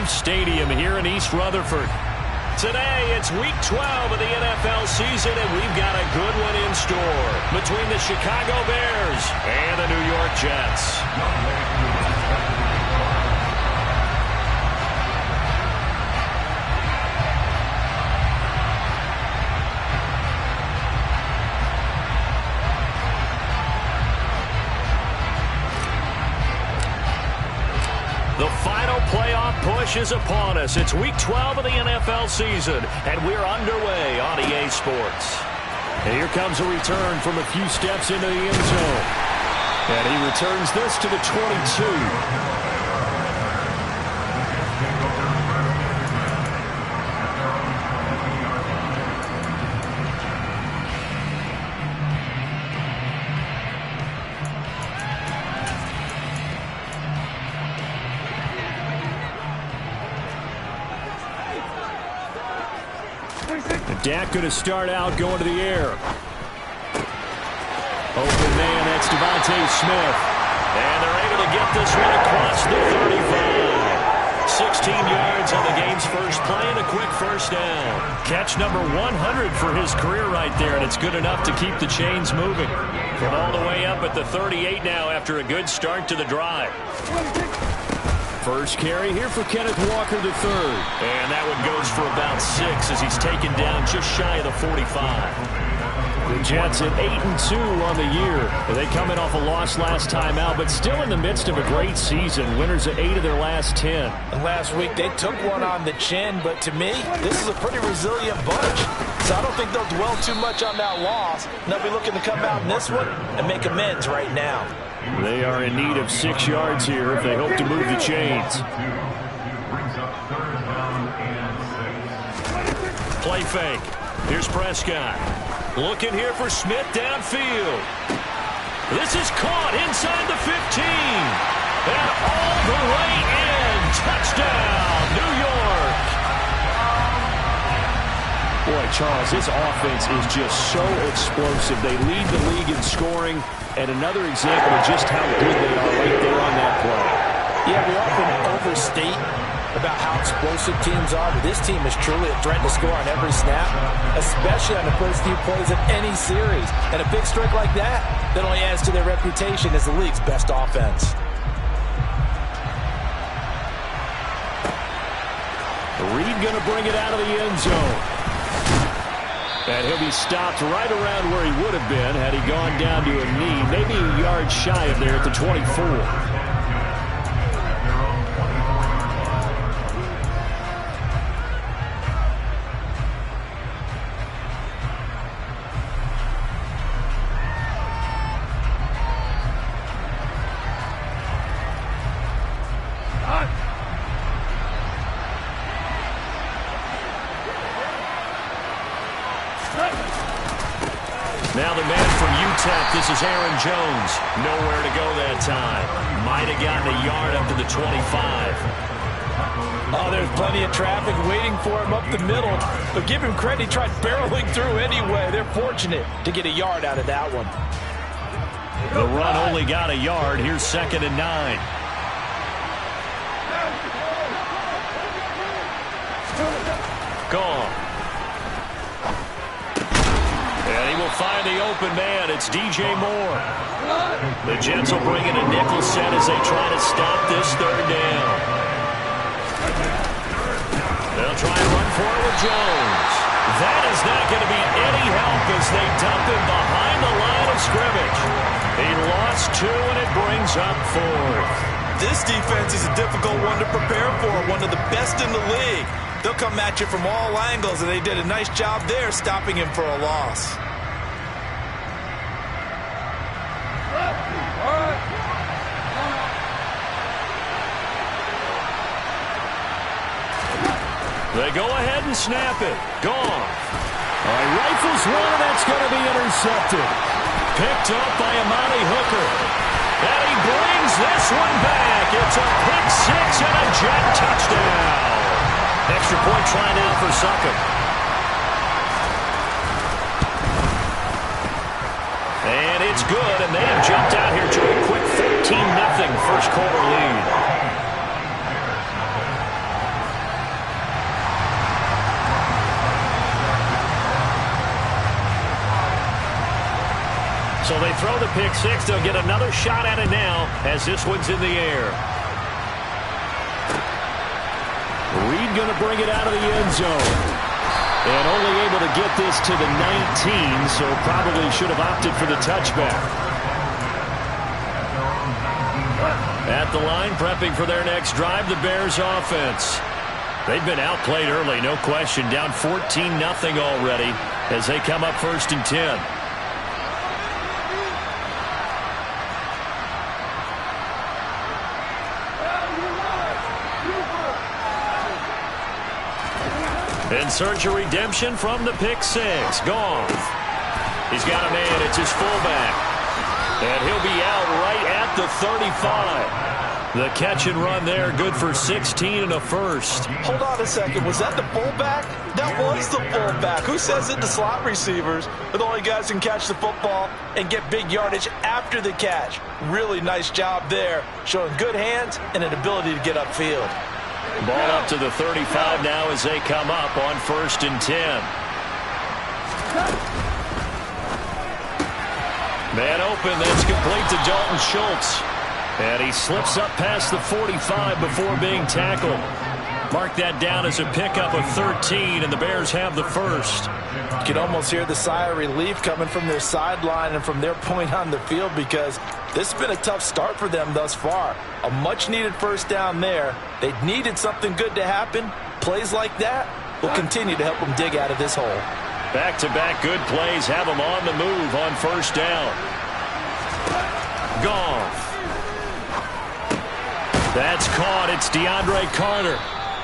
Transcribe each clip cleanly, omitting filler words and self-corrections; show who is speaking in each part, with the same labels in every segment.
Speaker 1: Stadium here in East Rutherford. Today, it's Week 12 of the NFL season, and we've got a good one in store between the Chicago Bears and the New York Jets. The final playoff push is upon us. It's Week 12 of the NFL season, and we're underway on EA Sports. And here comes a return from a few steps into the end zone. And he returns this to the 22. Dak going to start out going to the air. Open man, that's Devontae Smith. And they're able to get this one across the 35. 16 yards on the game's first play and a quick first down. Catch number 100 for his career right there, and it's good enough to keep the chains moving. From all the way up at the 38 now after a good start to the drive. First carry here for Kenneth Walker III. And that one goes for about 6 as he's taken down just shy of the 45. The Jets at 8-2 on the year. They come in off a loss last time out, but still in the midst of a great season. Winners of 8 of their last 10.
Speaker 2: And last week they took one on the chin, but to me, this is a pretty resilient bunch. So I don't think they'll dwell too much on that loss. They'll be looking to come out in this one and make amends right now.
Speaker 1: They are in need of 6 yards here if they hope to move the chains. Play fake. Here's Prescott. Looking here for Smith downfield. This is caught inside the 15. And all the way in. Touchdown, New York. Boy, Charles, this offense is just so explosive. They lead the league in scoring. And another example of just how good they are right there on that play.
Speaker 2: Yeah, we often overstate about how explosive teams are, but this team is truly a threat to score on every snap, especially on the first few plays of any series. And a big streak like that only adds to their reputation as the league's best offense.
Speaker 1: Reed going to bring it out of the end zone. And he'll be stopped right around where he would have been had he gone down to a knee, maybe a yard shy of there at the 24. Now the man from UTEP, this is Aaron Jones. Nowhere to go that time. Might have gotten a yard up to the 25.
Speaker 2: Oh, there's plenty of traffic waiting for him up the middle. But give him credit, he tried barreling through anyway. They're fortunate to get a yard out of that one.
Speaker 1: The run only got a yard. Here's 2nd and 9. Gone. And he will find the open man. It's DJ Moore. The Jets will bring in a nickel set as they try to stop this 3rd down. They'll try and run for it with Jones. That is not going to be any help as they dump him behind the line of scrimmage. He lost 2, and it brings up 4th.
Speaker 3: This defense is a difficult one to prepare for, one of the best in the league. They'll come at you from all angles, and they did a nice job there stopping him for a loss.
Speaker 1: They go ahead and snap it. Gone. He rifles one, and that's going to be intercepted. Picked up by Amani Hooker. And he brings this one back. It's a pick 6 and a Jet touchdown. Extra point try now for Succop. And it's good, and they have jumped out here to a quick 13-0 first quarter lead. So they throw the pick six. They'll get another shot at it now as this one's in the air. Reed going to bring it out of the end zone. And only able to get this to the 19, so probably should have opted for the touchback. At the line, prepping for their next drive, the Bears offense. They've been outplayed early, no question. Down 14-0 already as they come up 1st and 10. In search of redemption from the pick six. Goff. He's got a man. It's his fullback. And he'll be out right at the 35. The catch and run there, good for 16 and a first.
Speaker 3: Hold on a second. Was that the fullback? That was the fullback. Who says it? The slot receivers are the only guys who can catch the football and get big yardage after the catch. Really nice job there, showing good hands and an ability to get upfield.
Speaker 1: Ball up to the 35 now as they come up on 1st and 10. Man open, that's complete to Dalton Schultz. And he slips up past the 45 before being tackled. Mark that down as a pickup of 13, and the Bears have the first.
Speaker 2: You can almost hear the sigh of relief coming from their sideline and from their point on the field, because this has been a tough start for them thus far. A much-needed first down there. They needed something good to happen. Plays like that will continue to help them dig out of this hole.
Speaker 1: Back-to-back good plays have them on the move on 1st down. Goff. That's caught. It's DeAndre Carter.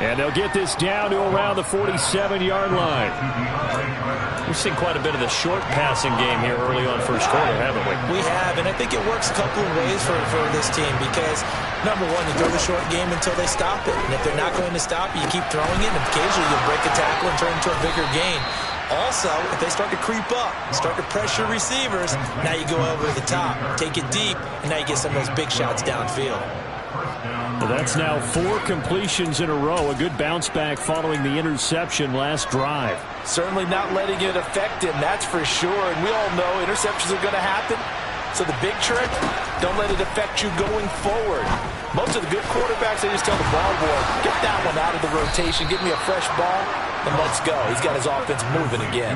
Speaker 1: And they'll get this down to around the 47-yard line. We've seen quite a bit of the short passing game here early on first quarter, haven't we?
Speaker 4: We have, and I think it works a couple of ways for this team because, number one, you throw the short game until they stop it. And if they're not going to stop it, you keep throwing it, and occasionally you'll break a tackle and turn it into a bigger gain. Also, if they start to creep up, start to pressure receivers, now you go over the top, take it deep, and now you get some of those big shots downfield.
Speaker 1: Well, that's now 4 completions in a row. A good bounce back following the interception last drive.
Speaker 2: Certainly not letting it affect him, that's for sure. And we all know interceptions are going to happen. So the big trick, don't let it affect you going forward. Most of the good quarterbacks, they just tell the ball boy, get that one out of the rotation, give me a fresh ball, and let's go. He's got his offense moving again.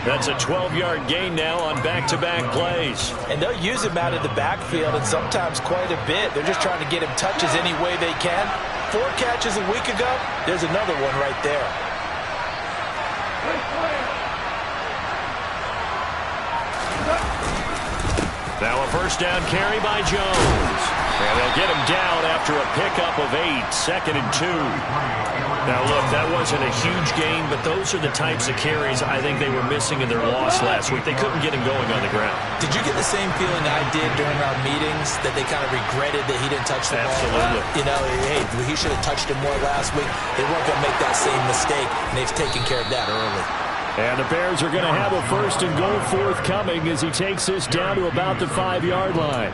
Speaker 1: That's a 12-yard gain now on back-to-back plays.
Speaker 2: And they'll use him out of the backfield, and sometimes quite a bit. They're just trying to get him touches any way they can. 4 catches a week ago, there's another one right there.
Speaker 1: Now a first down carry by Jones. And they'll get him down after a pickup of 8, 2nd and 2. Now, look, that wasn't a huge gain, but those are the types of carries I think they were missing in their loss last week. They couldn't get him going on the ground.
Speaker 4: Did you get the same feeling I did during our meetings, that they kind of regretted that he didn't touch the ball?
Speaker 1: Absolutely.
Speaker 4: You know, hey, he should have touched him more last week. They weren't going to make that same mistake, and they've taken care of that early.
Speaker 1: And the Bears are going to have a 1st and goal forthcoming as he takes this down to about the 5-yard line.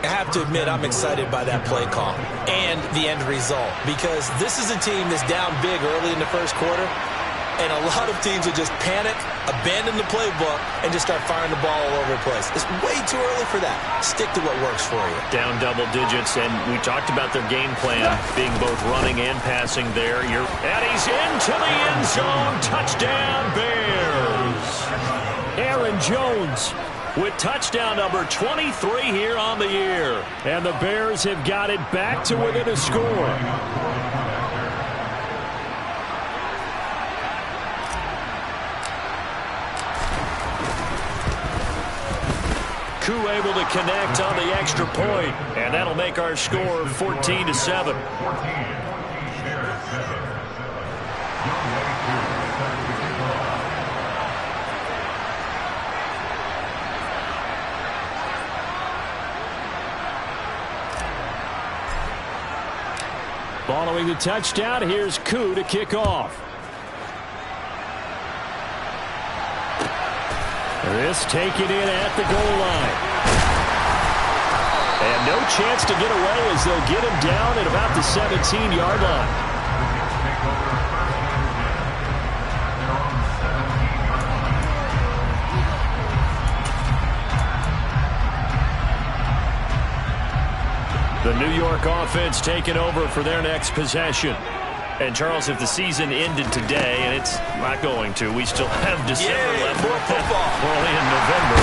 Speaker 4: I have to admit, I'm excited by that play call and the end result, because this is a team that's down big early in the first quarter, and a lot of teams will just panic, abandon the playbook, and just start firing the ball all over the place. It's way too early for that. Stick to what works for you.
Speaker 1: Down double digits, and we talked about their game plan being both running and passing there. And he's into the end zone. Touchdown, Bears. Aaron Jones with touchdown number 23 here on the year. And the Bears have got it back to within a score. Koo able to connect on the extra point, and that'll make our score 14-7. Following the touchdown, here's Koo to kick off. This taken in at the goal line. And no chance to get away as they'll get him down at about the 17-yard line. The New York offense taking over for their next possession.
Speaker 5: And, Charles, if the season ended today, and it's not going to, we still have December left.
Speaker 3: More football.
Speaker 5: We're only in November.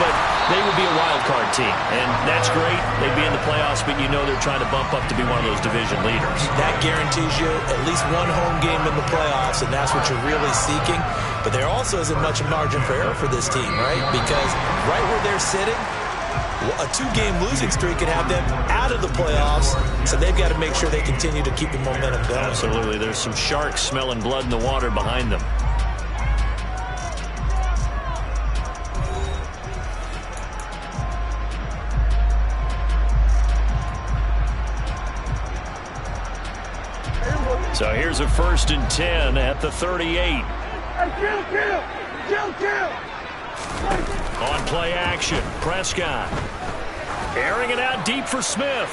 Speaker 5: But they would be a wild card team. And that's great. They'd be in the playoffs, but you know they're trying to bump up to be one of those division leaders.
Speaker 4: That guarantees you at least one home game in the playoffs, and that's what you're really seeking. But there also isn't much margin for error for this team, right? Because right where they're sitting, a two-game losing streak could have them out of the playoffs, so they've got to make sure they continue to keep the momentum going.
Speaker 5: Absolutely. There's some sharks smelling blood in the water behind them. So here's a 1st and 10 at the 38. On play action, Prescott. Airing it out deep for Smith.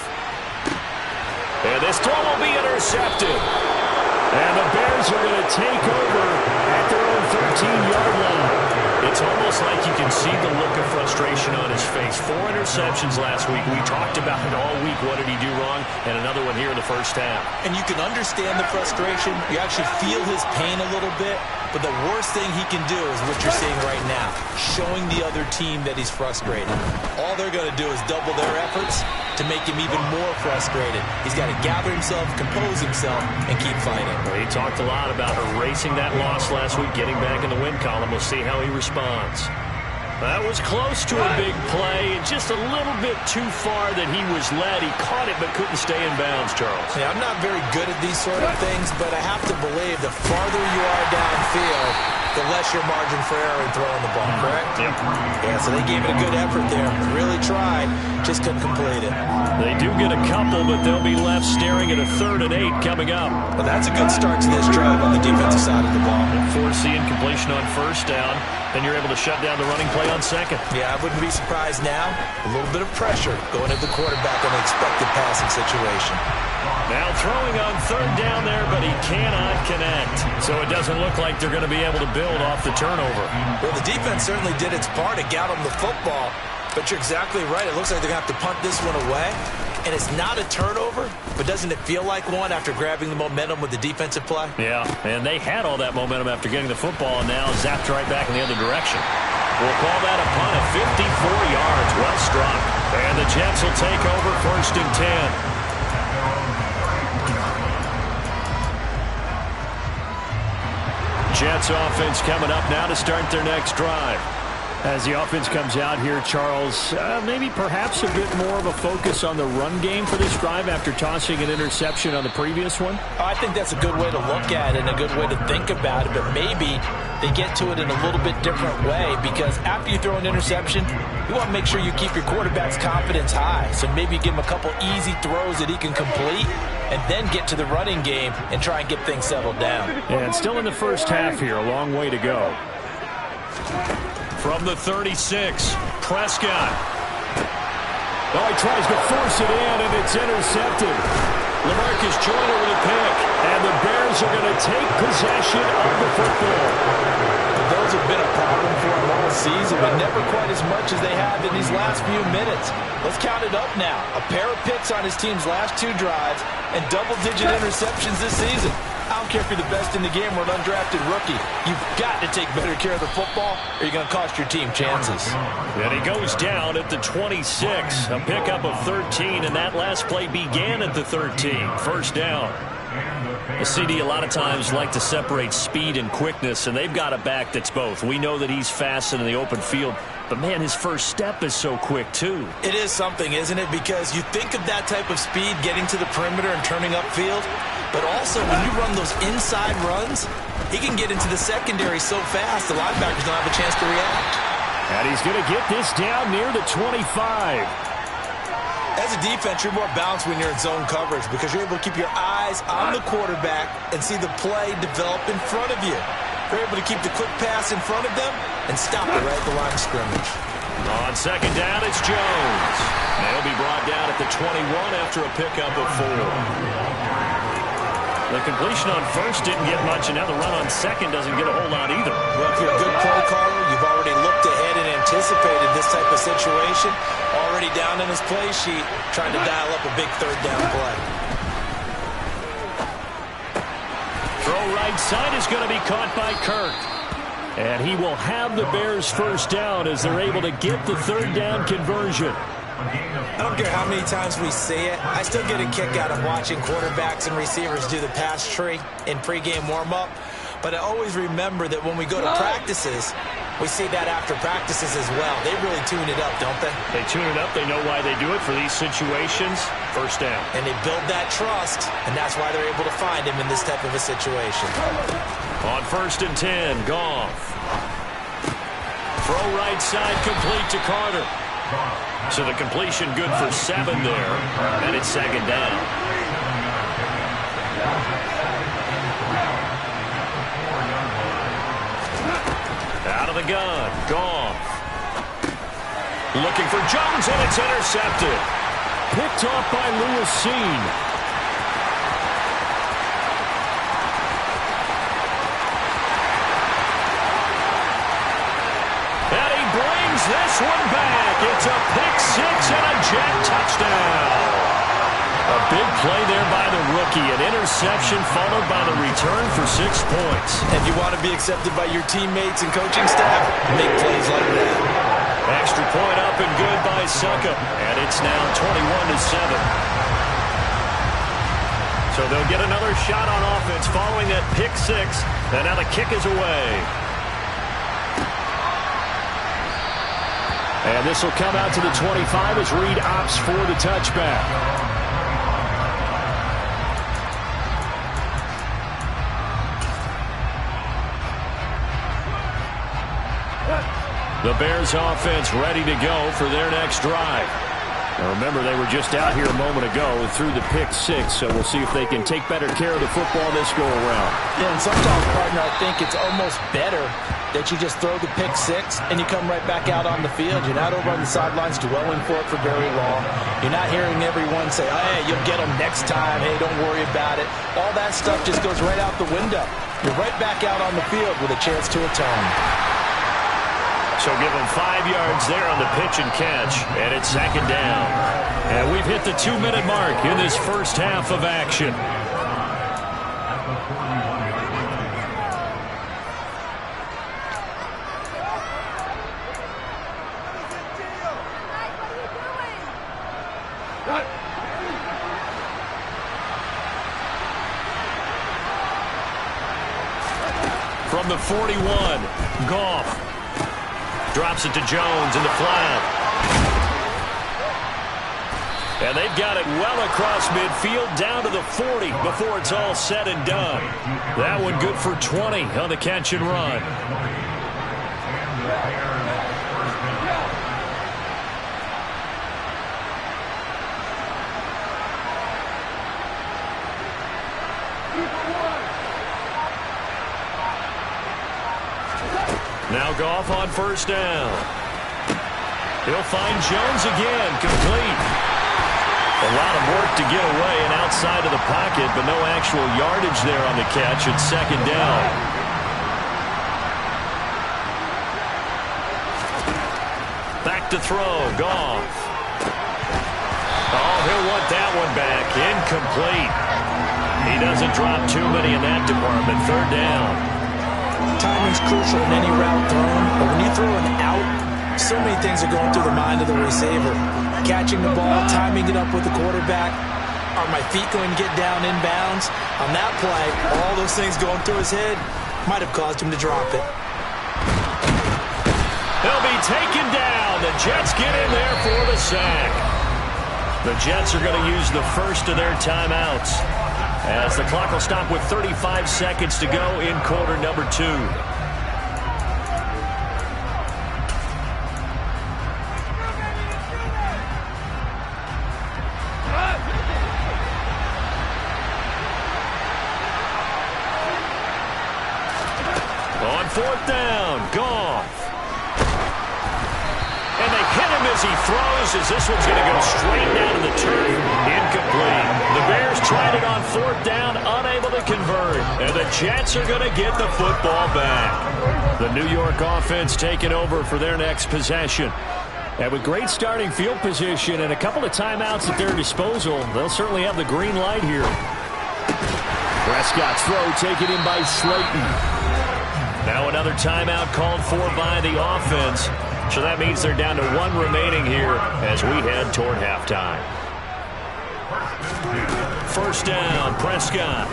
Speaker 5: And this throw will be intercepted. And the Bears are going to take over at their own 13-yard line. It's almost like you can see the look of frustration on his face. 4 interceptions last week. We talked about it all week. What did he do wrong? And another one here in the first half.
Speaker 4: And you can understand the frustration. You actually feel his pain a little bit. But the worst thing he can do is what you're seeing right now, showing the other team that he's frustrated. All they're going to do is double their efforts to make him even more frustrated. He's got to gather himself, compose himself, and keep fighting.
Speaker 5: Well, he talked a lot about erasing that loss last week, getting back in the win column. We'll see how he responds. That was close to a big play, and just a little bit too far that he was led. He caught it but couldn't stay in bounds, Charles.
Speaker 4: Yeah, I'm not very good at these sort of things, but I have to believe the farther you are downfield, the less your margin for error in throwing the ball, correct?
Speaker 5: Yep.
Speaker 4: Yeah, so they gave it a good effort there. Really tried, just couldn't complete it.
Speaker 5: They do get a couple, but they'll be left staring at a 3rd and 8 coming up.
Speaker 4: Well, that's a good start to this drive on the defensive side of the ball.
Speaker 5: Force the incompletion on 1st down, then you're able to shut down the running play on 2nd.
Speaker 4: Yeah, I wouldn't be surprised now. A little bit of pressure going at the quarterback on an expected passing situation.
Speaker 5: Now throwing on 3rd down there, but he cannot connect. So it doesn't look like they're going to be able to build off the turnover.
Speaker 4: Well, the defense certainly did its part to get them the football, but you're exactly right. It looks like they're going to have to punt this one away. And it's not a turnover, but doesn't it feel like one after grabbing the momentum with the defensive play?
Speaker 5: Yeah, and they had all that momentum after getting the football, and now zapped right back in the other direction. We'll call that a punt of 54 yards. Well struck. And the Jets will take over 1st and 10. Jets offense coming up now to start their next drive. As the offense comes out here, Charles, maybe perhaps a bit more of a focus on the run game for this drive after tossing an interception on the previous one?
Speaker 4: I think that's a good way to look at it and a good way to think about it, but maybe they get to it in a little bit different way because after you throw an interception, you want to make sure you keep your quarterback's confidence high. So maybe give him a couple easy throws that he can complete and then get to the running game and try and get things settled down.
Speaker 5: And still in the first half here, a long way to go. From the 36, Prescott. Oh, he tries to force it in, and it's intercepted. LaMarcus Joyner with a pick, and the Bears are going to take possession of the football.
Speaker 2: Those have been a problem for them all season, but never quite as much as they have in these last few minutes. Let's count it up now. A pair of picks on his team's last 2 drives and double-digit interceptions this season. I don't care if you're the best in the game or an undrafted rookie. You've got to take better care of the football or you're going to cost your team chances.
Speaker 5: And he goes down at the 26. A pickup of 13, and that last play began at the 13. 1st down. The CD a lot of times like to separate speed and quickness, and they've got a back that's both. We know that he's fast and in the open field, but, man, his first step is so quick, too.
Speaker 4: It is something, isn't it? Because you think of that type of speed getting to the perimeter and turning upfield, but also when you run those inside runs, he can get into the secondary so fast the linebackers don't have a chance to react.
Speaker 5: And he's going to get this down near the 25.
Speaker 4: As a defense, you're more balanced when you're in zone coverage because you're able to keep your eyes on the quarterback and see the play develop in front of you. You're able to keep the quick pass in front of them and stop it right at the line of scrimmage.
Speaker 5: On 2nd down, it's Jones. They'll be brought down at the 21 after a pickup of 4.
Speaker 1: The completion on first didn't get much, and now the run on second doesn't get a whole lot either.
Speaker 4: Well, if you're a good play caller, you've already looked ahead and anticipated this type of situation. Already down in his play sheet, trying to dial up a big third down play.
Speaker 1: Throw right side is going to be caught by Kirk. And he will have the Bears first down as they're able to get the third down conversion.
Speaker 4: I don't care how many times we see it. I still get a kick out of watching quarterbacks and receivers do the pass tree in pregame warm-up. But I always remember that when we go to practices, we see that after practices as well. They really tune it up, don't they?
Speaker 1: They tune it up. They know why they do it for these situations. First down.
Speaker 4: And they build that trust, and that's why they're able to find him in this type of a situation.
Speaker 1: On 1st and 10, Goff. Throw right side complete to Carter. So the completion good for 7 there, and it's 2nd down. Out of the gun, Goff. Looking for Jones, and it's intercepted. Picked off by Lewis Cine. And he brings this one back. It's a pick six and a Jet touchdown. A big play there by the rookie. An interception followed by the return for 6 points.
Speaker 4: If you want to be accepted by your teammates and coaching staff, make plays like that.
Speaker 1: Extra point up and good by Succop. And it's now 21-7. So they'll get another shot on offense following that pick six. And now the kick is away. And this will come out to the 25 as Reed opts for the touchback. The Bears offense ready to go for their next drive. Now remember, they were just out here a moment ago through the pick six, so we'll see if they can take better care of the football this go-around.
Speaker 4: Yeah, and sometimes, partner, I think it's almost better that you just throw the pick six and you come right back out on the field. You're not over on the sidelines dwelling for it for very long. You're not hearing everyone say, oh, hey, you'll get them next time. Hey, don't worry about it. All that stuff just goes right out the window. You're right back out on the field with a chance to atone.
Speaker 1: So give them 5 yards there on the pitch and catch, and it's 2nd down. And we've hit the 2-minute mark in this first half of action. From the 41, Goff. Drops it to Jones in the flat. And they've got it well across midfield down to the 40 before it's all said and done. That one good for 20 on the catch and run. Now Goff on 1st down. He'll find Jones again, complete. A lot of work to get away and outside of the pocket, but no actual yardage there on the catch. It's 2nd down. Back to throw, Goff. Oh, he'll want that one back. Incomplete. He doesn't drop too many in that department. 3rd down.
Speaker 4: Timing's crucial in any route thrown, but when you throw an out, so many things are going through the mind of the receiver. Catching the ball, timing it up with the quarterback. Are my feet going to get down in bounds? On that play, all those things going through his head might have caused him to drop it.
Speaker 1: They'll be taken down. The Jets get in there for the sack. The Jets are going to use the first of their timeouts, as the clock will stop with 35 seconds to go in quarter number 2. On 4th down, Goff. And they hit him as he throws, as this one's going to go straight down to the turf. Incomplete. The Bears tried it on 4th down, unable to convert. And the Jets are going to get the football back. The New York offense taking over for their next possession. And with great starting field position and a couple of timeouts at their disposal, they'll certainly have the green light here. Prescott's throw taken in by Slayton. Now another timeout called for by the offense. So that means they're down to 1 remaining here as we head toward halftime. 1st down, Prescott.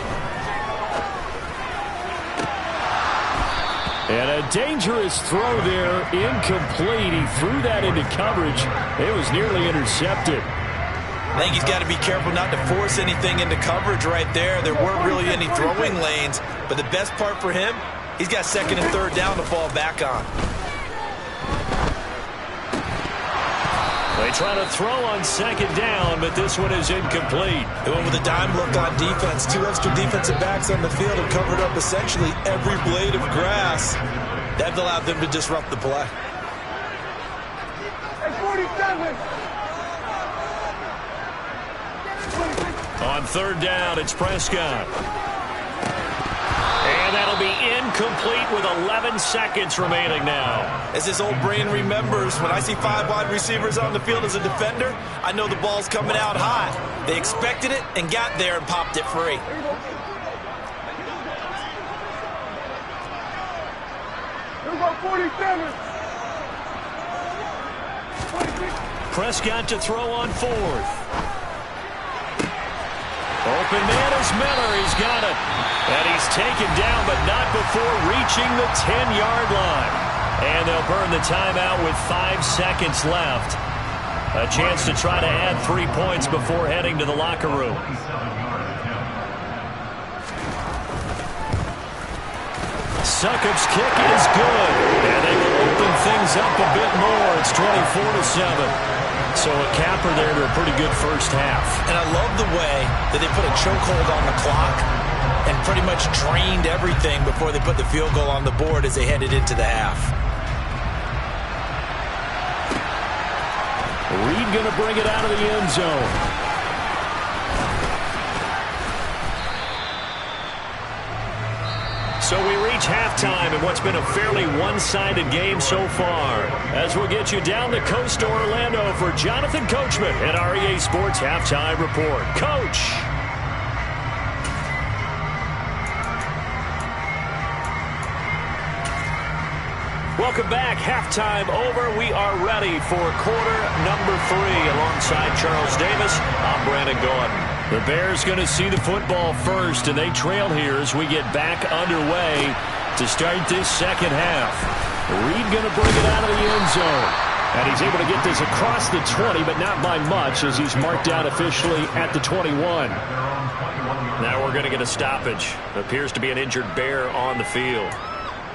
Speaker 1: And a dangerous throw there, incomplete. He threw that into coverage. It was nearly intercepted.
Speaker 4: I think he's got to be careful not to force anything into coverage right there. There weren't really any throwing lanes, but the best part for him, he's got 2nd and 3rd down to fall back on.
Speaker 1: They try to throw on 2nd down, but this one is incomplete.
Speaker 4: They went with a dime look on defense. 2 extra defensive backs on the field and covered up essentially every blade of grass. That allowed them to disrupt the play.
Speaker 1: On 3rd down, it's Prescott. And that'll be incomplete with 11 seconds remaining now.
Speaker 4: As his old brain remembers, when I see 5 wide receivers on the field as a defender, I know the ball's coming out high. They expected it and got there and popped it free.
Speaker 1: Prescott to throw on 4th. Open man is Miller. He's got it. And he's taken down, but not before reaching the 10-yard line. And they'll burn the timeout with 5 seconds left. A chance to try to add 3 points before heading to the locker room. Succop's kick is good. And they will open things up a bit more. It's 24-7. So a capper there to a pretty good first half.
Speaker 4: And I love the way that they put a chokehold on the clock and pretty much drained everything before they put the field goal on the board as they headed into the half.
Speaker 1: Reed going to bring it out of the end zone. So we reach halftime in what's been a fairly one-sided game so far. As we'll get you down the coast to Orlando for Jonathan Coachman at REA Sports Halftime Report. Coach! Welcome back. Halftime over. We are ready for quarter number 3. Alongside Charles Davis, I'm Brandon Gaudin. The Bears going to see the football first, and they trail here as we get back underway to start this second half. Reed going to bring it out of the end zone. And he's able to get this across the 20, but not by much as he's marked out officially at the 21. Now we're going to get a stoppage. Appears to be an injured Bear on the field.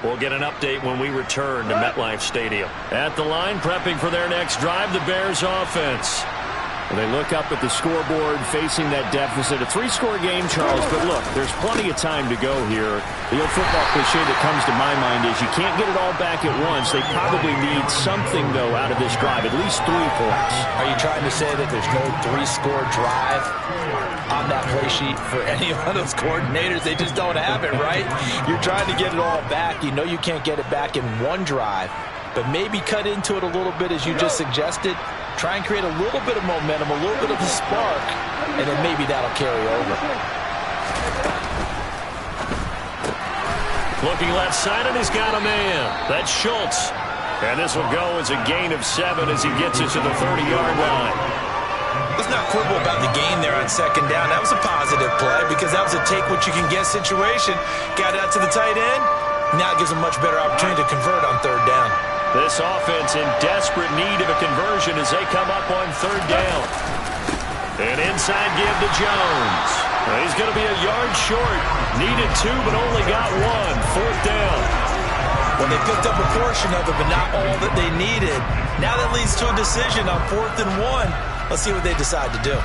Speaker 1: We'll get an update when we return to MetLife Stadium. At the line, prepping for their next drive, the Bears offense. They look up at the scoreboard facing that deficit. A 3-score game, Charles, but look, there's plenty of time to go here. The old football cliche that comes to my mind is you can't get it all back at once. They probably need something, though, out of this drive, at least 3 points.
Speaker 4: Are you trying to say that there's no 3-score drive on that play sheet for any one of those coordinators? They just don't have it, right? You're trying to get it all back. You know you can't get it back in one drive, but maybe cut into it a little bit as you just suggested. Try and create a little bit of momentum, a little bit of a spark, and then maybe that'll carry over.
Speaker 1: Looking left side, and he's got a man. That's Schultz. And this will go as a gain of 7 as he gets it to the 30-yard line.
Speaker 4: Let's not quibble about the gain there on 2nd down. That was a positive play because that was a take-what-you-can-get situation. Got out to the tight end. Now it gives them much better opportunity to convert on 3rd down.
Speaker 1: This offense in desperate need of a conversion as they come up on 3rd down. An inside give to Jones. He's going to be a yard short. Needed 2, but only got 1. 4th down.
Speaker 4: Well, they picked up a portion of it, but not all that they needed. Now that leads to a decision on 4th and 1. Let's see what they decide to do.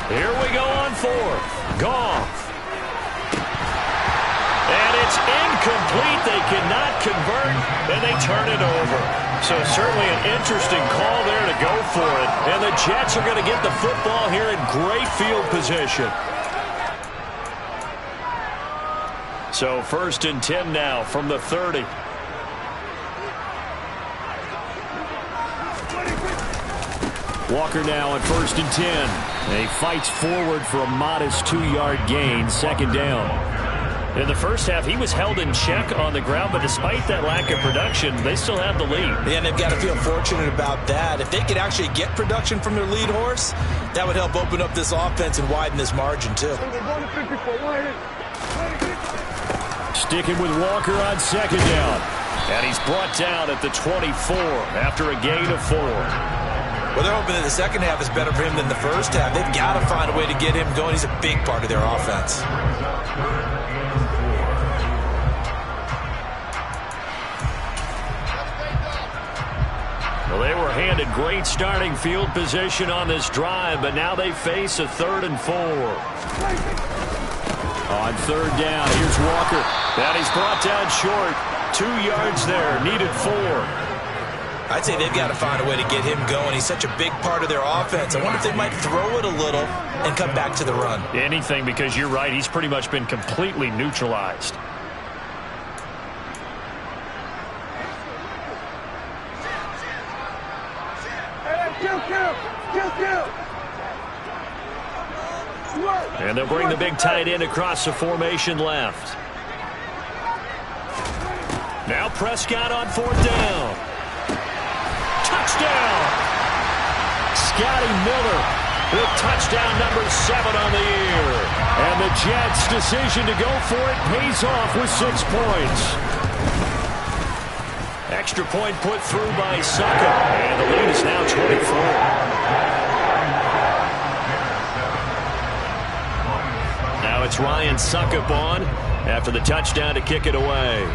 Speaker 1: Here we go on 4th. Gone. It's incomplete. They cannot convert, and they turn it over. So certainly an interesting call there to go for it. And the Jets are going to get the football here in great field position. So 1st and 10 now from the 30. Walker now on 1st and 10. He fights forward for a modest 2-yard gain, 2nd down. In the first half, he was held in check on the ground, but despite that lack of production, they still have the lead.
Speaker 4: Yeah, and they've got to feel fortunate about that. If they could actually get production from their lead horse, that would help open up this offense and widen this margin, too.
Speaker 1: Sticking with Walker on 2nd down. And he's brought down at the 24 after a gain of 4.
Speaker 4: Well, they're hoping that the second half is better for him than the first half. They've got to find a way to get him going. He's a big part of their offense.
Speaker 1: Well, they were handed great starting field position on this drive, but now they face a 3rd and 4. On 3rd down, here's Walker. And he's brought down short. 2 yards there, needed 4.
Speaker 4: I'd say they've got to find a way to get him going. He's such a big part of their offense. I wonder if they might throw it a little and come back to the run.
Speaker 1: Anything, because you're right. He's pretty much been completely neutralized. And they'll bring the big tight end across the formation left. Now Prescott on 4th down. Touchdown! Scotty Miller with touchdown number 7 on the year. And the Jets' decision to go for it pays off with 6 points. Extra point put through by Succop. And the lead is now 24. Now it's Ryan Succop on after the touchdown to kick it away.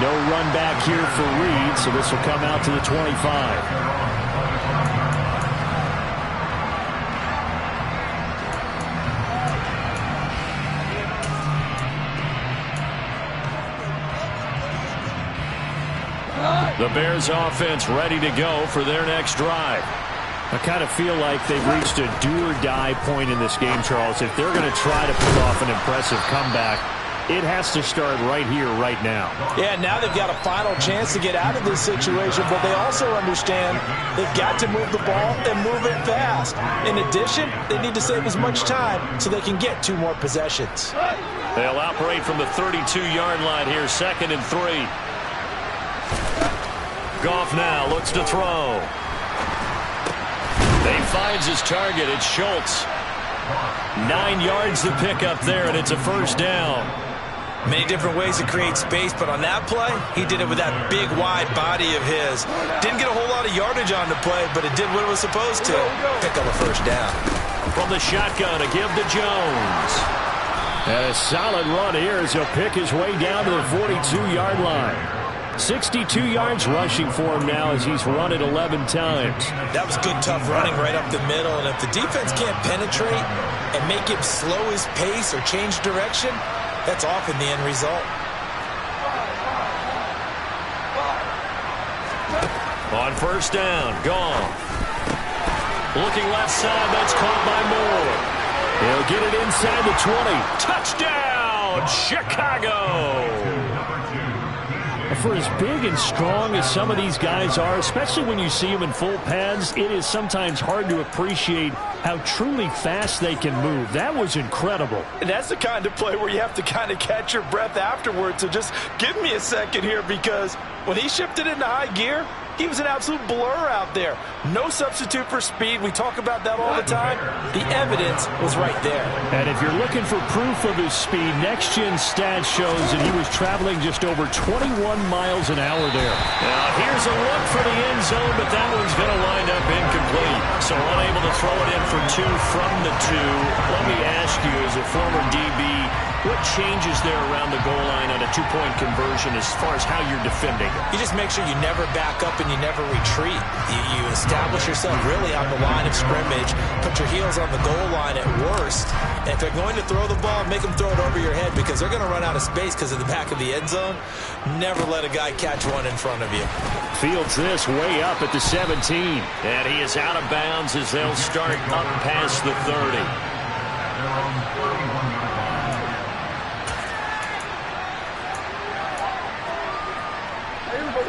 Speaker 1: No run back here for Reed, so this will come out to the 25. The Bears offense ready to go for their next drive. I kind of feel like they've reached a do-or-die point in this game, Charles. If they're going to try to pull off an impressive comeback, it has to start right here, right now.
Speaker 4: Yeah, now they've got a final chance to get out of this situation, but they also understand they've got to move the ball and move it fast. In addition, they need to save as much time so they can get 2 more possessions.
Speaker 1: They'll operate from the 32-yard line here, 2nd and 3. Goff now looks to throw. He finds his target. It's Schultz. 9 yards to pick up there, and it's a 1st down.
Speaker 4: Many different ways to create space, but on that play, he did it with that big, wide body of his. Didn't get a whole lot of yardage on the play, but it did what it was supposed to. Pick up a 1st down.
Speaker 1: From the shotgun, a give to Jones. And a solid run here as he'll pick his way down to the 42-yard line. 62 yards rushing for him now as he's run it 11 times.
Speaker 4: That was good, tough running right up the middle. And if the defense can't penetrate and make him slow his pace or change direction, that's often the end result.
Speaker 1: On 1st down, Goff. Looking left side, that's caught by Moore. He'll get it inside the 20. Touchdown, Chicago! For as big and strong as some of these guys are, especially when you see them in full pads, it is sometimes hard to appreciate how truly fast they can move. That was incredible.
Speaker 3: And that's the kind of play where you have to kind of catch your breath afterwards. So just give me a second here, because when he shifted into high gear, he was an absolute blur out there. No substitute for speed. We talk about that all the time. The evidence was right there.
Speaker 1: And if you're looking for proof of his speed, Next Gen Stats shows that he was traveling just over 21 miles an hour there. Now here's a look for the end zone, but that one's going to wind up incomplete. So unable to throw it in for 2 from the 2. Let me ask you, as a former DB, what changes there around the goal line on a 2-point conversion as far as how you're defending it?
Speaker 4: You just make sure you never back up and you never retreat. You establish yourself really on the line of scrimmage, put your heels on the goal line at worst, If they're going to throw the ball, make them throw it over your head because they're going to run out of space because of the back of the end zone. Never let a guy catch one in front of you.
Speaker 5: Fields this way up at the 17.
Speaker 1: And he is out of bounds as they'll start up past the 30.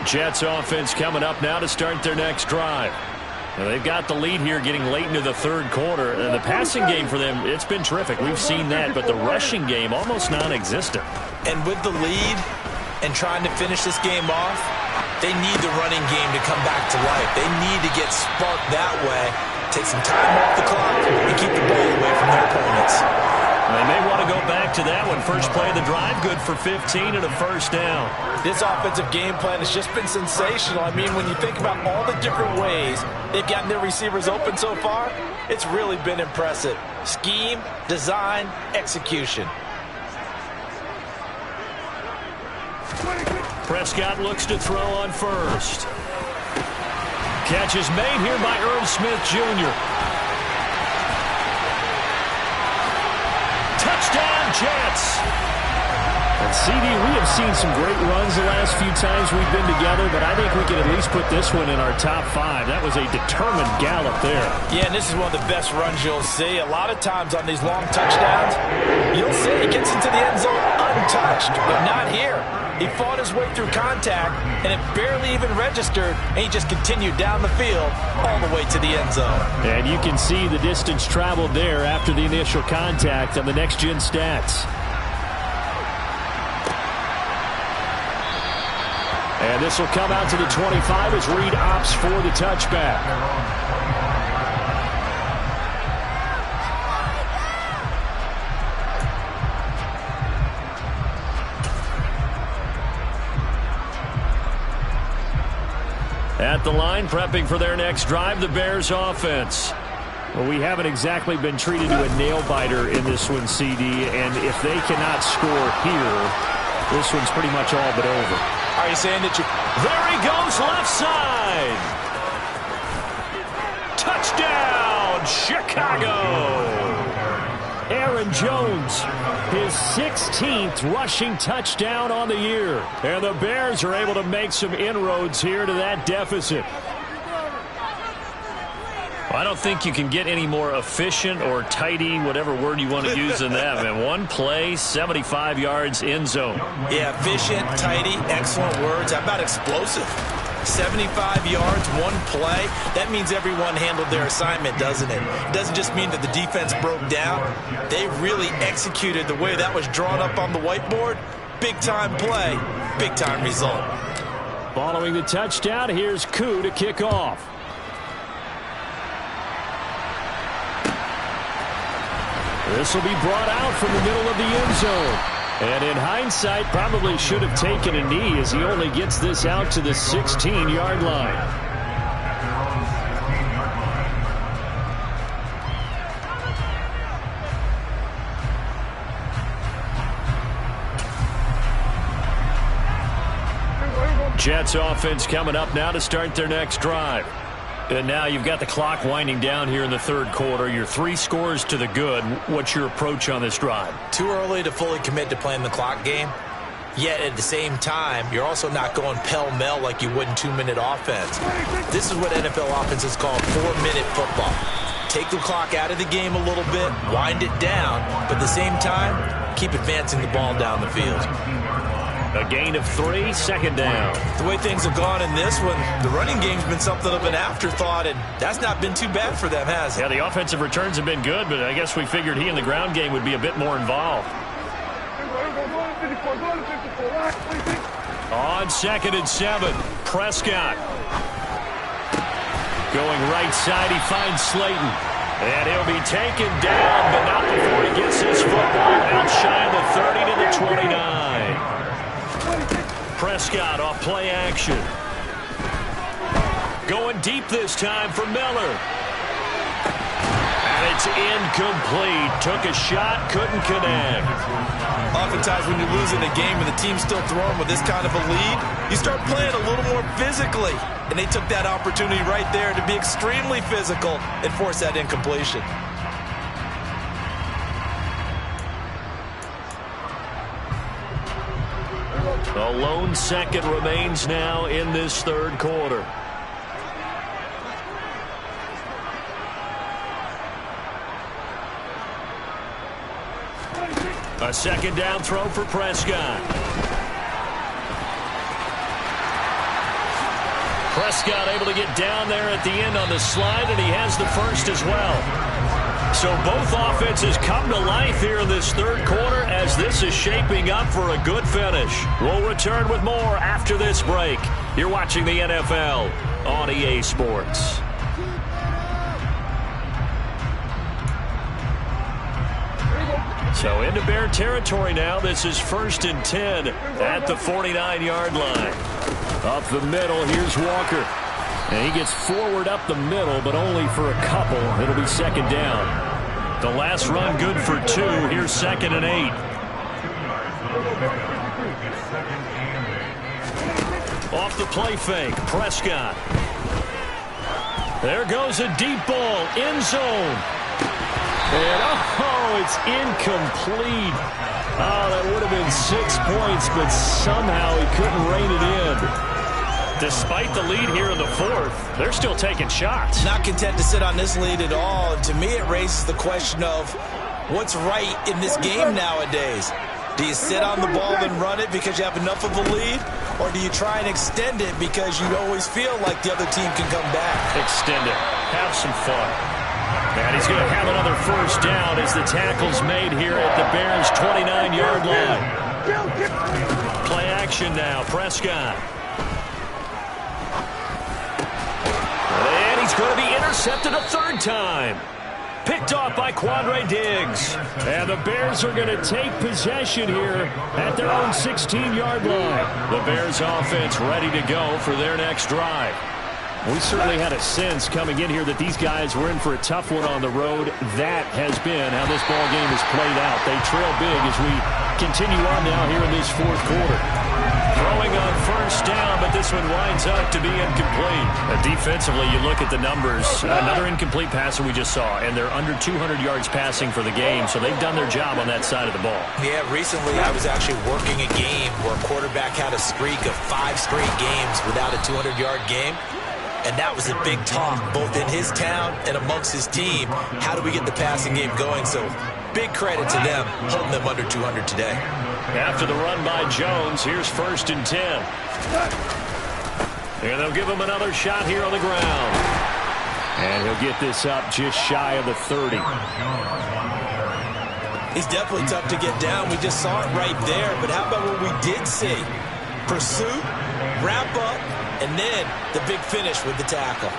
Speaker 1: Jets offense coming up now to start their next drive. Now they've got the lead here getting late into the third quarter. The passing game for them, it's been terrific. We've seen that, but the rushing game almost non-existent.
Speaker 4: And with the lead and trying to finish this game off, they need the running game to come back to life. They need to get sparked that way, take some time off the clock, and keep the ball away from their opponents.
Speaker 1: They may want to go back to that one. First play of the drive, good for 15 and a first down.
Speaker 2: This offensive game plan has just been sensational. I mean, when you think about all the different ways they've gotten their receivers open so far, it's really been impressive. Scheme, design, execution.
Speaker 1: Prescott looks to throw on first. Catch is made here by Irv Smith Jr. Touchdown, Jets.
Speaker 5: And CD, we have seen some great runs the last few times we've been together, but I think we can at least put this one in our top 5. That was a determined gallop there.
Speaker 2: Yeah, and this is one of the best runs you'll see. A lot of times on these long touchdowns, you'll see he gets into the end zone untouched, but not here. He fought his way through contact, and it barely even registered, and he just continued down the field all the way to the end zone.
Speaker 5: And you can see the distance traveled there after the initial contact on the next-gen stats. And this will come out to the 25 as Reed opts for the touchback. At the line, prepping for their next drive, the Bears offense. Well, we haven't exactly been treated to a nail-biter in this one, CD, and if they cannot score here, this one's pretty much all but over.
Speaker 2: Are you saying that you...
Speaker 1: There he goes, left side. Touchdown, Chicago.
Speaker 5: Aaron Jones, his 16th rushing touchdown on the year. And the Bears are able to make some inroads here to that deficit.
Speaker 1: I don't think you can get any more efficient or tidy, whatever word you want to use in that, man. One play, 75 yards, end zone.
Speaker 4: Yeah, efficient, tidy, excellent words. How about explosive? 75 yards, one play. That means everyone handled their assignment, doesn't it? It doesn't just mean that the defense broke down. They really executed the way that was drawn up on the whiteboard. Big-time play, big-time result.
Speaker 5: Following the touchdown, here's Koo to kick off. This will be brought out from the middle of the end zone. And in hindsight, probably should have taken a knee as he only gets this out to the 16-yard line. Jets offense coming up now to start their next drive. And now you've got the clock winding down here in the third quarter. You're 3 scores to the good. What's your approach on this drive?
Speaker 4: Too early to fully commit to playing the clock game. Yet at the same time, you're also not going pell-mell like you would in 2-minute offense. This is what NFL offenses call 4-minute football. Take the clock out of the game a little bit, wind it down, but at the same time, keep advancing the ball down the field.
Speaker 1: A gain of 3, second down.
Speaker 4: The way things have gone in this one, the running game's been something of an afterthought, and that's not been too bad for them, has it?
Speaker 1: Yeah, the offensive returns have been good, but I guess we figured he in the ground game would be a bit more involved. On 2nd and 7, Prescott. Going right side, he finds Slayton. And he'll be taken down, but not before he gets his football outside the 30 to the 29. Prescott off play action. Going deep this time for Miller. And it's incomplete. Took a shot, couldn't connect.
Speaker 4: Oftentimes when you're losing a game and the team's still throwing with this kind of a lead, you start playing a little more physically. And they took that opportunity right there to be extremely physical and force that incompletion.
Speaker 1: A lone second remains now in this third quarter. A second down throw for Prescott. Prescott able to get down there at the end on the slide, and he has the first as well. So both offenses come to life here in this third quarter as this is shaping up for a good finish. We'll return with more after this break. You're watching the NFL on EA Sports. So into Bear territory now. This is 1st and 10 at the 49-yard line. Up the middle, here's Walker. And he gets forward up the middle, but only for a couple. It'll be second down. The last run good for 2. Here's 2nd and 8. Off the play fake, Prescott. There goes a deep ball, end zone. And it's incomplete. Oh, that would have been 6 points, but somehow he couldn't rein it in. Despite the lead here in the fourth, they're still taking shots.
Speaker 4: Not content to sit on this lead at all. And to me, it raises the question of what's right in this game nowadays. Do you sit on the ball and run it because you have enough of a lead? Or do you try and extend it because you always feel like the other team can come back?
Speaker 1: Extend it. Have some fun. And he's going to have another first down as the tackle's made here at the Bears' 29-yard line. Play action now, Prescott. And he's going to be intercepted a third time. Picked off by Quandre Diggs. And the Bears are going to take possession here at their own 16-yard line. The Bears offense ready to go for their next drive. We certainly had a sense coming in here that these guys were in for a tough one on the road. That has been how this ball game has played out. They trail big as we continue on now here in this fourth quarter. Throwing on first down, but this one winds up to be incomplete. Defensively, you look at the numbers. Another incomplete pass that we just saw, and they're under 200 yards passing for the game, so they've done their job on that side of the ball.
Speaker 4: Yeah, recently I was actually working a game where a quarterback had a streak of 5 straight games without a 200-yard game. And that was a big talk, both in his town and amongst his team. How do we get the passing game going? So big credit to them, holding them under 200 today.
Speaker 1: After the run by Jones, here's 1st and 10. And they'll give him another shot here on the ground. And he'll get this up just shy of the 30.
Speaker 4: He's definitely tough to get down. We just saw it right there. But how about what we did see? Pursuit, wrap up, and then the big finish with the tackle.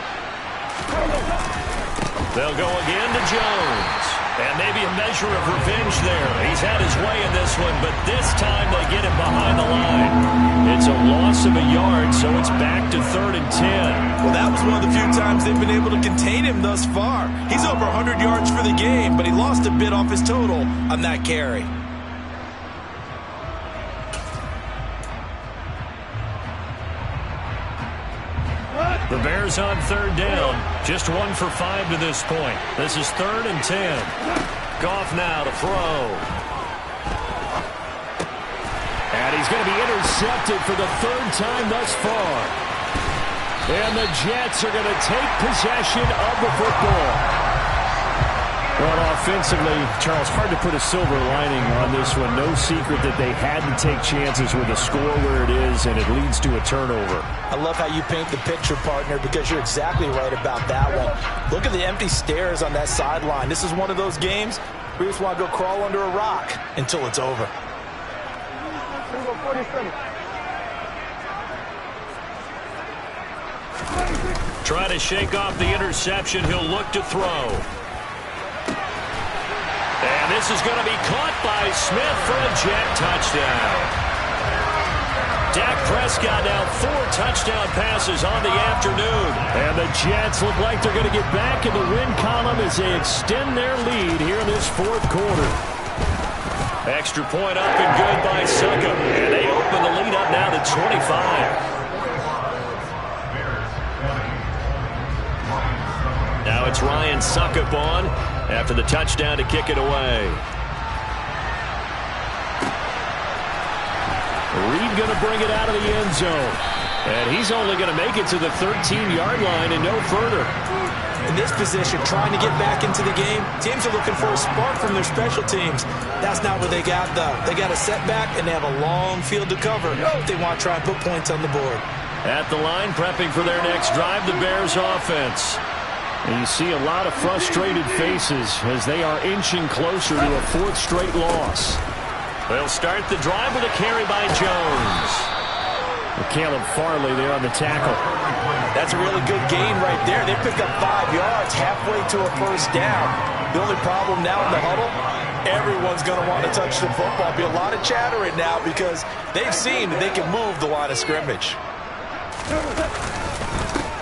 Speaker 1: They'll go again to Jones. And maybe a measure of revenge there. He's had his way in this one, but this time they get him behind the line. It's a loss of a yard, so it's back to 3rd and 10.
Speaker 3: Well, that was one of the few times they've been able to contain him thus far. He's over 100 yards for the game, but he lost a bit off his total on that carry.
Speaker 1: The Bears on 3rd down. Just 1 for 5 to this point. This is 3rd and 10. Goff now to throw. And he's going to be intercepted for the 3rd time thus far. And the Jets are going to take possession of the football. Well, offensively, Charles, hard to put a silver lining on this one. No secret that they had to take chances with the score where it is, and it leads to a turnover.
Speaker 4: I love how you paint the picture, partner, because you're exactly right about that one. Look at the empty stares on that sideline. This is one of those games where you just want to go crawl under a rock until it's over.
Speaker 1: Try to shake off the interception. He'll look to throw. And this is going to be caught by Smith for a Jet touchdown. Dak Prescott now 4 touchdown passes on the afternoon. And the Jets look like they're going to get back in the win column as they extend their lead here in this fourth quarter. Extra point up and good by Succop. And they open the lead up now to 25. Now it's Ryan Succop on after the touchdown to kick it away. Reed going to bring it out of the end zone. And he's only going to make it to the 13-yard line and no further.
Speaker 4: In this position, trying to get back into the game, teams are looking for a spark from their special teams. That's not what they got, though. They got a setback, and they have a long field to cover. They want to try and put points on the board.
Speaker 1: At the line, prepping for their next drive, the Bears offense. And you see a lot of frustrated faces as they are inching closer to a fourth straight loss. They'll start the drive with a carry by Jones. Caleb Farley there on the tackle.
Speaker 4: That's a really good gain right there. They pick up 5 yards halfway to a first down. The only problem now in the huddle, everyone's going to want to touch the football. Be a lot of chatter right now because they've seen that they can move the line of scrimmage.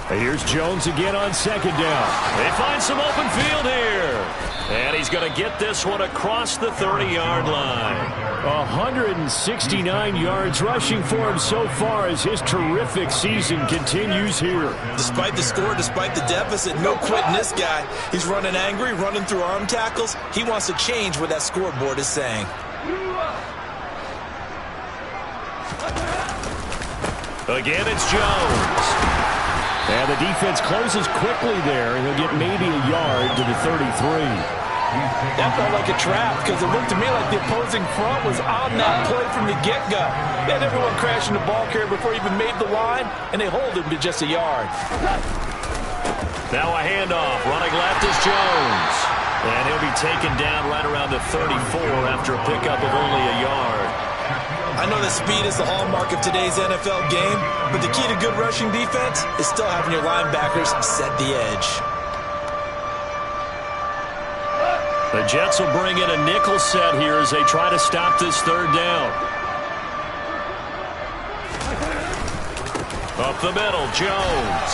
Speaker 1: Here's Jones again on second down. They find some open field here. And he's going to get this one across the 30-yard line. 169 yards rushing for him so far as his terrific season continues here.
Speaker 4: Despite the score, despite the deficit, no quitting this guy. He's running angry, running through arm tackles. He wants to change what that scoreboard is saying.
Speaker 1: Again, it's Jones. And the defense closes quickly there, and he'll get maybe a yard to the 33.
Speaker 4: That felt like a trap because it looked to me like the opposing front was on that play from the get-go. They had everyone crashing the ball carrier before he even made the line, and they hold him to just a yard.
Speaker 1: Now a handoff. Running left is Jones. And he'll be taken down right around the 34 after a pickup of only a yard.
Speaker 4: I know that speed is the hallmark of today's NFL game, but the key to good rushing defense is still having your linebackers set the edge.
Speaker 1: The Jets will bring in a nickel set here as they try to stop this third down. Up the middle, Jones.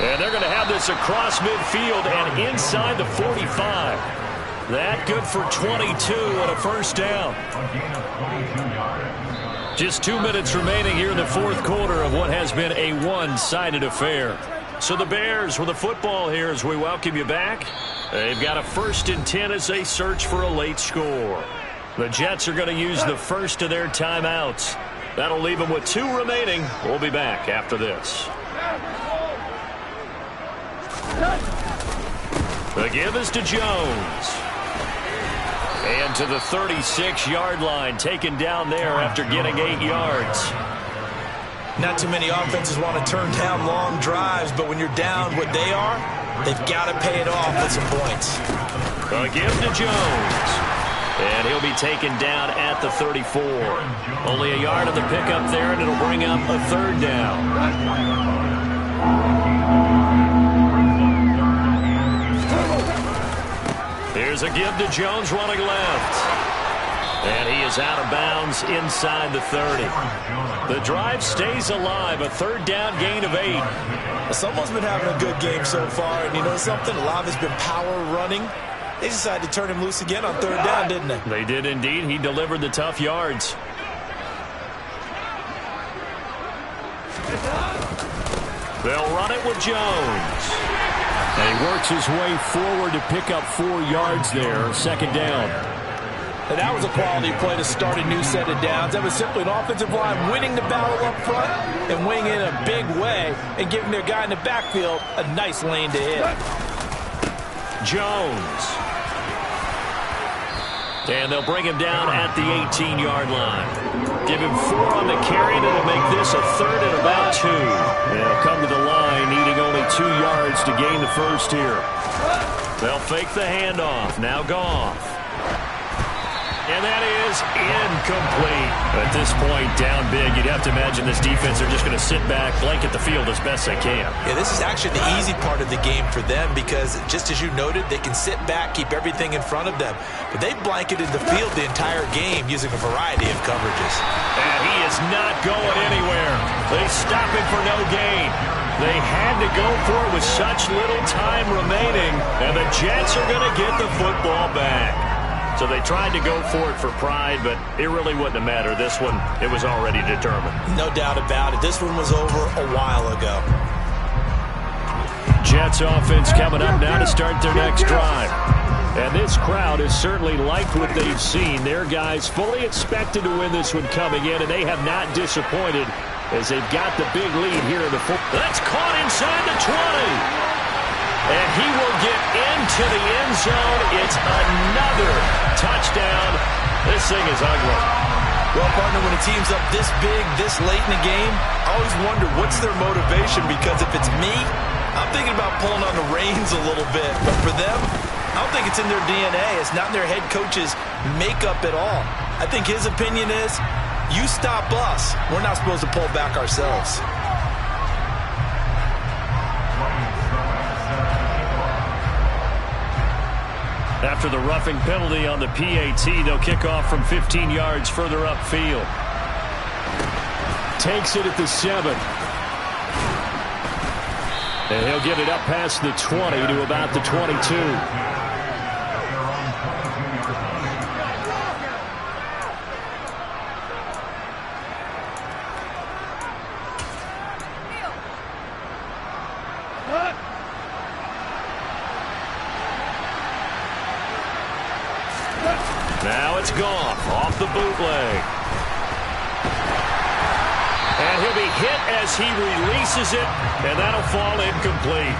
Speaker 1: And they're going to have this across midfield and inside the 45. That good for 22 and a first down. Just 2 minutes remaining here in the fourth quarter of what has been a one-sided affair. So the Bears with the football here as we welcome you back. They've got a 1st and 10 as they search for a late score. The Jets are going to use the first of their timeouts. That'll leave them with 2 remaining. We'll be back after this. The give is to Jones. And to the 36-yard line, taken down there after getting 8 yards.
Speaker 4: Not too many offenses want to turn down long drives, but when you're down what they are, they've got to pay it off with some points.
Speaker 1: A give to Jones. And he'll be taken down at the 34. Only a yard of the pickup there, and it'll bring up a third down. Here's a give to Jones running left. And he is out of bounds inside the 30. The drive stays alive, a third down gain of 8.
Speaker 4: Well, someone's been having a good game so far, and you know something? A lot of it's been power running. They decided to turn him loose again on third down, didn't they?
Speaker 1: They did indeed. He delivered the tough yards. They'll run it with Jones. And he works his way forward to pick up 4 yards there, second down.
Speaker 4: And that was a quality play to start a new set of downs. That was simply an offensive line winning the battle up front and winning in a big way and giving their guy in the backfield a nice lane to hit.
Speaker 1: Jones. And they'll bring him down at the 18-yard line. Give him 4 on the carry, and it'll make this a third and about 2. They'll come to the line needing only 2 yards to gain the first here. They'll fake the handoff. Now Goff. And that is incomplete. At this point, down big, you'd have to imagine this defense are just going to sit back, blanket the field as best they can.
Speaker 4: Yeah, this is actually the easy part of the game for them because, just as you noted, they can sit back, keep everything in front of them. But they blanketed the field the entire game using a variety of coverages.
Speaker 1: And he is not going anywhere. They stop him for no gain. They had to go for it with such little time remaining, and the Jets are going to get the football back. So they tried to go for it for pride, but it really wouldn't have mattered. This one, it was already determined.
Speaker 4: No doubt about it. This one was over a while ago.
Speaker 1: Jets offense coming up now to start their next drive. And this crowd has certainly liked what they've seen. Their guys fully expected to win this one coming in, and they have not disappointed as they've got the big lead here in the football. That's caught inside the 20. And he will get into the end zone. It's another touchdown. This thing is ugly.
Speaker 3: Well, partner, when a team's up this big, this late in the game, I always wonder what's their motivation, because if it's me, I'm thinking about pulling on the reins a little bit. But for them, I don't think it's in their DNA. It's not in their head coach's makeup at all. I think his opinion is, you stop us, we're not supposed to pull back ourselves.
Speaker 1: After the roughing penalty on the PAT, they'll kick off from 15 yards further upfield. Takes it at the 7. And he'll get it up past the 20 to about the 22. Now it's Goff off the bootleg. And he'll be hit as he releases it, and that'll fall incomplete.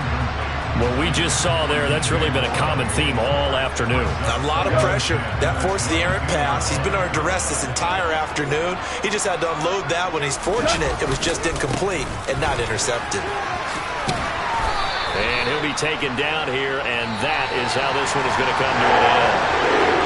Speaker 1: What we just saw there, that's really been a common theme all afternoon.
Speaker 3: A lot of pressure. That forced the errant pass. He's been under duress this entire afternoon. He just had to unload that one. He's fortunate it was just incomplete and not intercepted.
Speaker 1: And he'll be taken down here, and that is how this one is going to come to an end.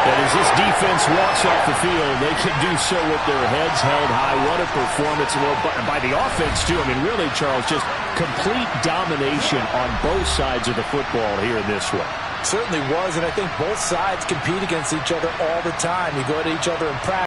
Speaker 1: And as this defense walks off the field, they can do so with their heads held high. What a performance. Well, by the offense, too. I mean, really, Charles, just complete domination on both sides of the football here in this one.
Speaker 2: Certainly was, and I think both sides compete against each other all the time. You go at each other in practice.